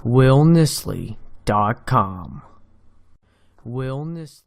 willnisley.com. Will Nisley.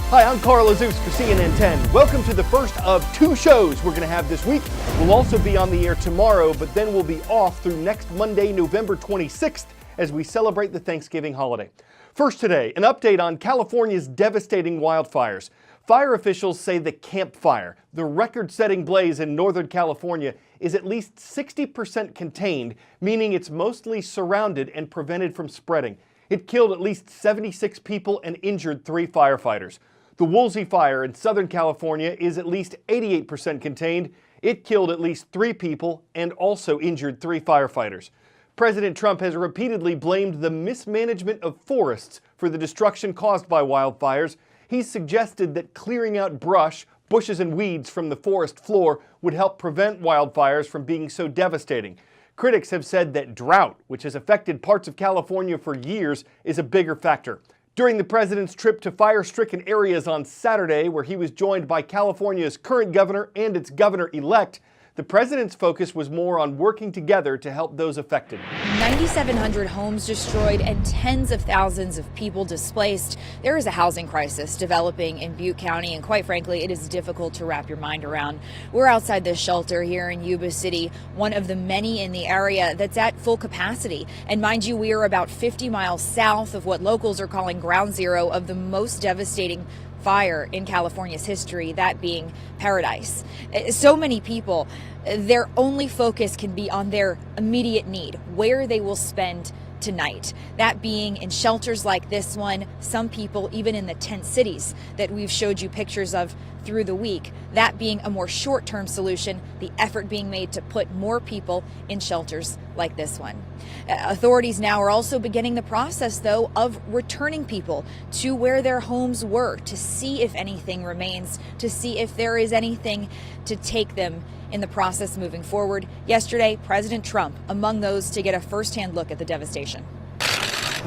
Hi, I'm Carl Azus for CNN 10. Welcome to the first of two shows we're going to have this week. We'll also be on the air tomorrow, but then we'll be off through next Monday, November 26th, as we celebrate the Thanksgiving holiday. First today, an update on California's devastating wildfires. Fire officials say the Camp Fire, the record-setting blaze in Northern California, is at least 60% contained, meaning it's mostly surrounded and prevented from spreading. It killed at least 76 people and injured 3 firefighters. The Woolsey Fire in Southern California is at least 88% contained. It killed at least 3 people and also injured 3 firefighters. President Trump has repeatedly blamed the mismanagement of forests for the destruction caused by wildfires. He's suggested that clearing out brush, bushes and weeds from the forest floor would help prevent wildfires from being so devastating. Critics have said that drought, which has affected parts of California for years, is a bigger factor. During the president's trip to fire-stricken areas on Saturday, where he was joined by California's current governor and its governor-elect, the president's focus was more on working together to help those affected. 9,700 homes destroyed and tens of thousands of people displaced. There is a housing crisis developing in Butte County, and quite frankly, it is difficult to wrap your mind around. We're outside this shelter here in Yuba City, one of the many in the area that's at full capacity. And mind you, we are about 50 miles south of what locals are calling ground zero of the most devastating fire in California's history, that being Paradise. So many people, their only focus can be on their immediate need, where they will spend tonight. That being in shelters like this one, some people even in the tent cities that we've showed you pictures of through the week. That being a more short-term solution, the effort being made to put more people in shelters like this one. Authorities now are also beginning the process, though, of returning people to where their homes were to see if anything remains, to see if there is anything to take them in the process moving forward. Yesterday, President Trump among those to get a first-hand look at the devastation.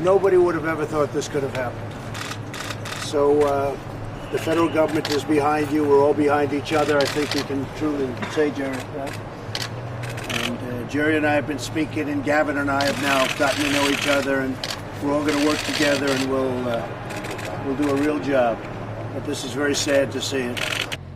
Nobody would have ever thought this could have happened. So the federal government is behind you. We're all behind each other. I think we can truly say, Jerry, right? And Jerry and I have been speaking, and Gavin and I have now gotten to know each other, and we're all going to work together, and we'll do a real job. But this is very sad to see it.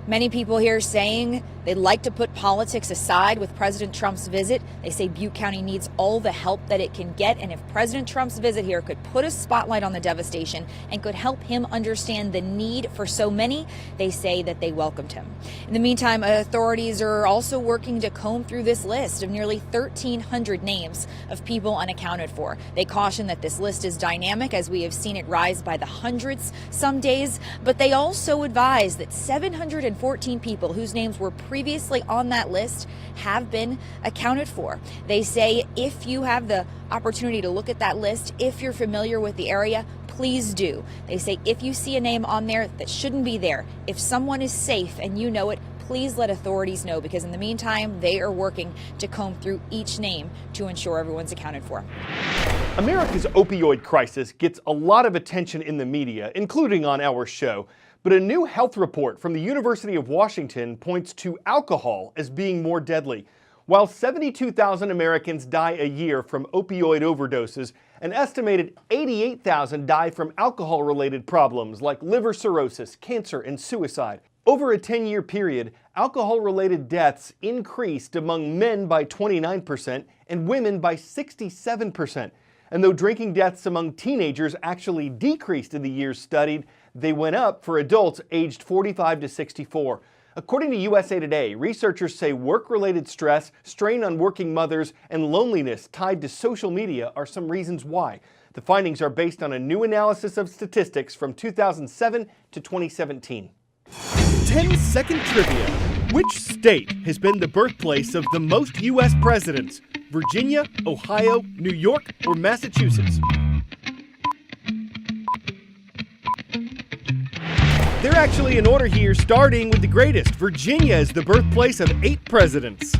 Many people here saying they'd like to put politics aside with President Trump's visit. They say Butte County needs all the help that it can get, and if President Trump's visit here could put a spotlight on the devastation and could help him understand the need for so many, they say that they welcomed him. In the meantime, authorities are also working to comb through this list of nearly 1,300 names of people unaccounted for. They caution that this list is dynamic, as we have seen it rise by the hundreds some days, but they also advise that 714 people whose names were previously on that list have been accounted for. They say if you have the opportunity to look at that list, if you're familiar with the area, please do. They say if you see a name on there that shouldn't be there, if someone is safe and you know it, please let authorities know, because in the meantime, they are working to comb through each name to ensure everyone's accounted for. America's opioid crisis gets a lot of attention in the media, including on our show. But a new health report from the University of Washington points to alcohol as being more deadly. While 72,000 Americans die a year from opioid overdoses, an estimated 88,000 die from alcohol-related problems like liver cirrhosis, cancer, and suicide. Over a 10-year period, alcohol-related deaths increased among men by 29% and women by 67%. And though drinking deaths among teenagers actually decreased in the years studied, they went up for adults aged 45 to 64. According to USA Today, researchers say work-related stress, strain on working mothers, and loneliness tied to social media are some reasons why. The findings are based on a new analysis of statistics from 2007 to 2017. 10-second trivia. Which state has been the birthplace of the most U.S. presidents? Virginia, Ohio, New York, or Massachusetts? They're actually in order here, starting with the greatest. Virginia is the birthplace of 8 presidents.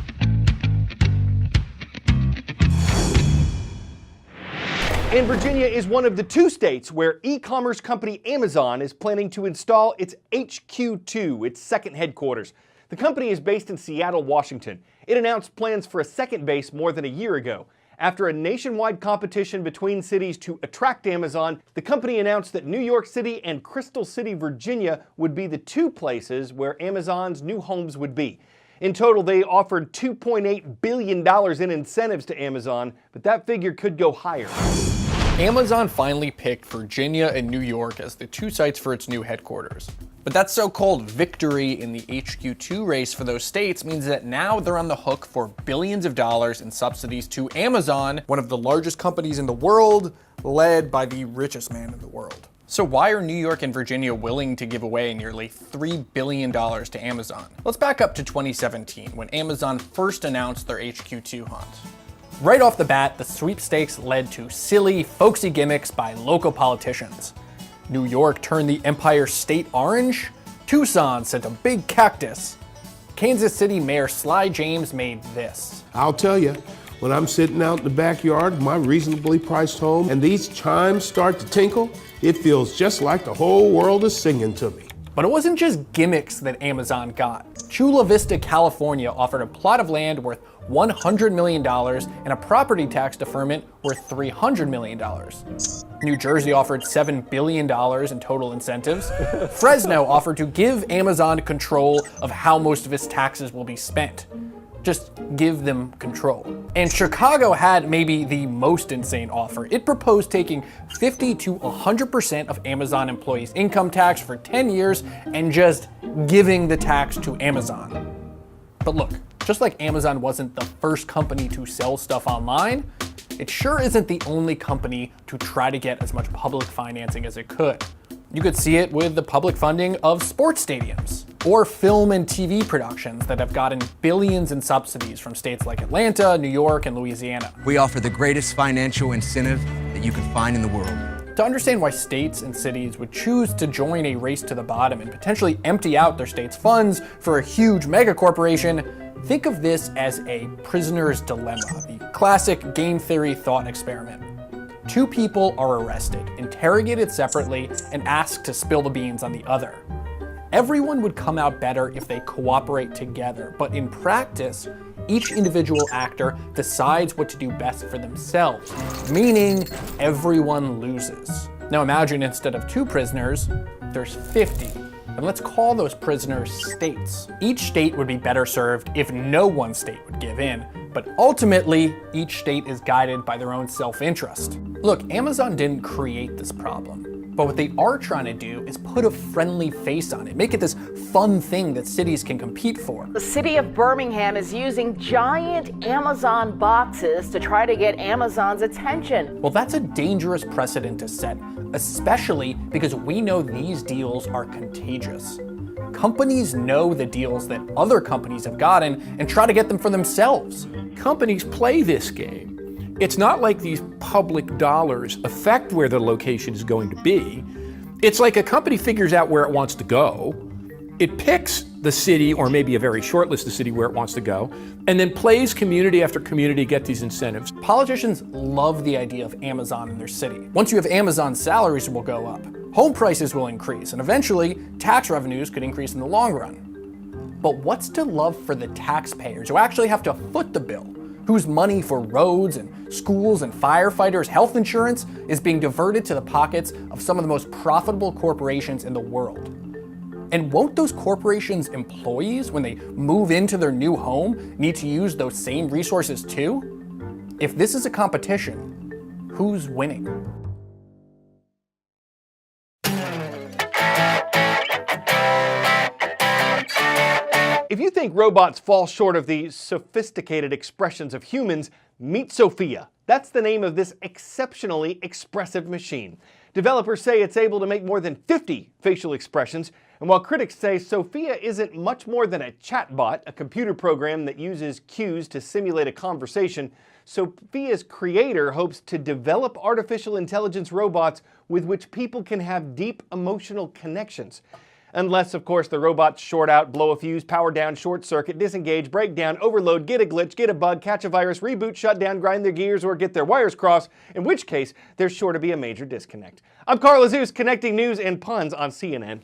And Virginia is one of the 2 states where e-commerce company Amazon is planning to install its HQ2, its second headquarters. The company is based in Seattle, Washington. It announced plans for a second base more than a year ago. After a nationwide competition between cities to attract Amazon, the company announced that New York City and Crystal City, Virginia would be the 2 places where Amazon's new homes would be. In total, they offered $2.8 billion in incentives to Amazon, but that figure could go higher. Amazon finally picked Virginia and New York as the 2 sites for its new headquarters. But that so-called victory in the HQ2 race for those states means that now they're on the hook for billions of dollars in subsidies to Amazon, one of the largest companies in the world, led by the richest man in the world. So why are New York and Virginia willing to give away nearly $3 billion to Amazon? Let's back up to 2017, when Amazon first announced their HQ2 hunt. Right off the bat, the sweepstakes led to silly, folksy gimmicks by local politicians. New York turned the Empire State orange. Tucson sent a big cactus. Kansas City Mayor Sly James made this. I'll tell you, when I'm sitting out in the backyard of my reasonably priced home and these chimes start to tinkle, it feels just like the whole world is singing to me. But it wasn't just gimmicks that Amazon got. Chula Vista, California offered a plot of land worth $100 million and a property tax deferment worth $300 million. New Jersey offered $7 billion in total incentives. Fresno offered to give Amazon control of how most of its taxes will be spent. Just give them control. And Chicago had maybe the most insane offer. It proposed taking 50 to 100% of Amazon employees' income tax for 10 years and just giving the tax to Amazon. But look, just like Amazon wasn't the first company to sell stuff online, it sure isn't the only company to try to get as much public financing as it could. You could see it with the public funding of sports stadiums, or film and TV productions that have gotten billions in subsidies from states like Atlanta, New York, and Louisiana. We offer the greatest financial incentive that you can find in the world. To understand why states and cities would choose to join a race to the bottom and potentially empty out their state's funds for a huge mega corporation, think of this as a prisoner's dilemma, the classic game theory thought experiment. 2 people are arrested, interrogated separately, and asked to spill the beans on the other. Everyone would come out better if they cooperate together, but in practice, each individual actor decides what to do best for themselves, meaning everyone loses. Now imagine instead of 2 prisoners, there's 50. And let's call those prisoners states. Each state would be better served if no one state would give in, but ultimately, each state is guided by their own self-interest. Look, Amazon didn't create this problem, but what they are trying to do is put a friendly face on it, make it this fun thing that cities can compete for. The city of Birmingham is using giant Amazon boxes to try to get Amazon's attention. Well, that's a dangerous precedent to set, especially because we know these deals are contagious. Companies know the deals that other companies have gotten and try to get them for themselves. Companies play this game. It's not like these public dollars affect where the location is going to be. It's like a company figures out where it wants to go. It picks the city, or maybe a very short list of city where it wants to go, and then plays community after community to get these incentives. Politicians love the idea of Amazon in their city. Once you have Amazon, salaries will go up, home prices will increase, and eventually tax revenues could increase in the long run. But what's to love for the taxpayers who actually have to foot the bill, whose money for roads and schools and firefighters' health insurance is being diverted to the pockets of some of the most profitable corporations in the world? And won't those corporations' employees, when they move into their new home, need to use those same resources too? If this is a competition, who's winning? If you think robots fall short of the sophisticated expressions of humans, meet Sophia. That's the name of this exceptionally expressive machine. Developers say it's able to make more than 50 facial expressions, and while critics say Sophia isn't much more than a chatbot, a computer program that uses cues to simulate a conversation, Sophia's creator hopes to develop artificial intelligence robots with which people can have deep emotional connections. Unless, of course, the robots short out, blow a fuse, power down, short circuit, disengage, break down, overload, get a glitch, get a bug, catch a virus, reboot, shut down, grind their gears, or get their wires crossed, in which case there's sure to be a major disconnect. I'm Carl Azuz, connecting news and puns on CNN.